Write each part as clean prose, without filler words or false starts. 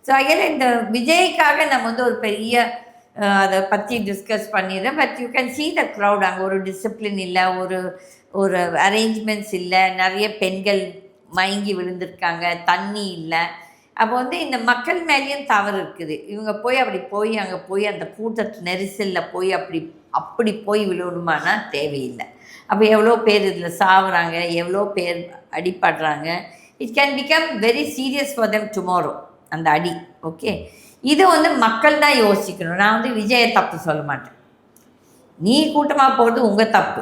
So அதில் இந்த விஜய்க்காக நம்ம வந்து ஒரு பெரிய அதை பற்றி டிஸ்கஸ் பண்ணிடுறேன். But you can see the crowd. அங்கே ஒரு டிசிப்ளின் இல்லை, ஒரு ஒரு அரேஞ்ச்மெண்ட்ஸ் இல்லை, நிறைய பெண்கள் மயங்கி விழுந்திருக்காங்க, தண்ணி இல்லை. அப்போ வந்து இந்த மக்கள் மேலேயும் தவறு இருக்குது. இவங்க போய் அங்கே போய் அந்த கூட்டத்து நெரிசலில் போய் அப்படி போய் விழுணுமானா தேவையில்லை. அப்போ எவ்வளோ பேர் இதில் சாகுறாங்க, எவ்வளோ பேர் அடிப்படுறாங்க. It can become very serious for them tomorrow அந்த அடி. ஓகே, இதை வந்து மக்கள் தான் யோசிக்கணும். நான் வந்து விஜயை தப்பு சொல்ல மாட்டேன். நீ கூட்டமாக போகிறது உங்கள் தப்பு.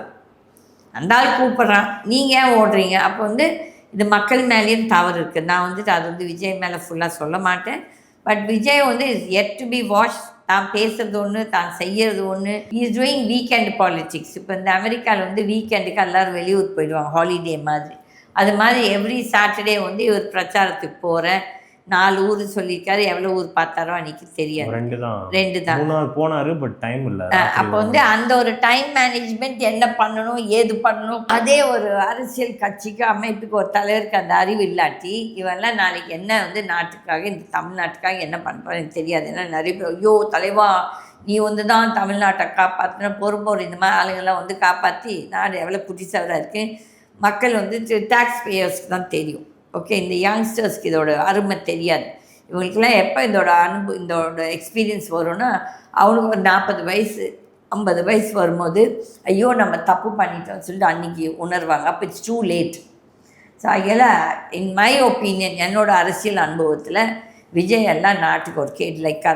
அந்த ஆள் கூப்பிட்றான், நீங்கள் ஏன் ஓடுறீங்க? அப்போ வந்து இது மக்கள் மேலேயும் தவறு இருக்குது. நான் வந்துட்டு அது வந்து விஜய் மேலே ஃபுல்லாக சொல்ல மாட்டேன். பட் விஜய் வந்து is yet to be wash. தான் பேசுகிறது ஒன்று, தான் செய்கிறது ஒன்று. Is doing weekend politics. இப்போ இந்த அமெரிக்காவில் வந்து வீக்கெண்டுக்கு எல்லோரும் வெளியூர் போயிடுவாங்க, ஹாலிடே மாதிரி. அது மாதிரி எவ்ரி சாட்டர்டே வந்து இவர் பிரச்சாரத்துக்கு போகிறேன், 4 ஊர் சொல்லியிருக்காரு. எவ்வளோ ஊர் பார்த்தாரோ அன்றைக்கி தெரியாது. 2 தான் போனார். பட் டைம் இல்லை. அப்போ வந்து அந்த ஒரு டைம் மேனேஜ்மெண்ட் என்ன பண்ணணும், ஏது பண்ணணும், அதே ஒரு அரசியல் கட்சிக்கு அமைப்புக்கு ஒரு தலைவருக்கு அந்த அறிவு இல்லாட்டி இவெல்லாம் நாளைக்கு என்ன வந்து நாட்டுக்காக, இந்த தமிழ்நாட்டுக்காக என்ன பண்ணுறான்னு எனக்கு தெரியாது. ஏன்னா நிறைய பேர் ஐயோ தலைவா நீ வந்து தான் தமிழ்நாட்டை காப்பாற்றின பொறுப்போர் இந்த மாதிரி ஆளுங்கள்லாம் வந்து காப்பாற்றி நாடு எவ்வளோ புத்திசாலியாக இருக்குது. மக்கள் வந்து டேக்ஸ் பேயர்ஸ்க்கு தான் தெரியும். ஓகே, இந்த யங்ஸ்டர்ஸ்க்கு இதோட அருமை தெரியாது. இவங்களுக்கெல்லாம் எப்போ இதோட எக்ஸ்பீரியன்ஸ் வரும்னா அவனுக்கு ஒரு 40 வயசு 50 வயசு வரும்போது ஐயோ நம்ம தப்பு பண்ணிட்டோம்னு சொல்லிட்டு அன்றைக்கி உணர்வாங்க. அப்போ இட்ஸ் டூ லேட். ஸோ அதில் இன் மை ஒப்பீனியன், என்னோட அரசியல் அனுபவத்தில் விஜய் எல்லாம் நாட்டுக்கு ஒரு கேடு. Like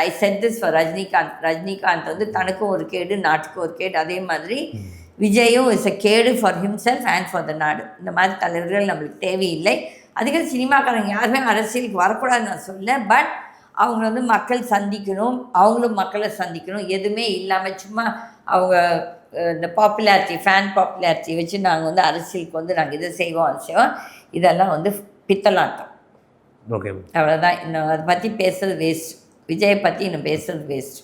I set this for Rajinikanth வந்து தனக்கும் ஒரு கேடு, நாட்டுக்கும் ஒரு கேடு. அதே மாதிரி விஜயும் இஸ் அ கேடு for himself and for the நாடு. இந்த மாதிரி தலைவர்கள் நம்மளுக்கு தேவையில்லை. அதுக்கு சினிமாக்காரங்க யாருமே அரசியலுக்கு வரக்கூடாதுன்னு நான் சொல்ல. பட் அவங்க வந்து மக்கள் சந்திக்கணும், அவங்களும் மக்களை சந்திக்கணும். எதுவுமே இல்லாமல் சும்மா அவங்க இந்த பாப்புலாரிட்டி, ஃபேன் பாப்புலாரிட்டி வச்சு நாங்கள் வந்து அரசியலுக்கு வந்து நாங்கள் இதை செய்வோம் அது செய்வோம், இதெல்லாம் வந்து பித்தலாட்டம். ஓகே, அவ்வளோதான். இன்னும் அதை பற்றி பேசுகிறது வேஸ்ட். விஜயை பற்றி இன்னும் பேசுகிறது வேஸ்ட்.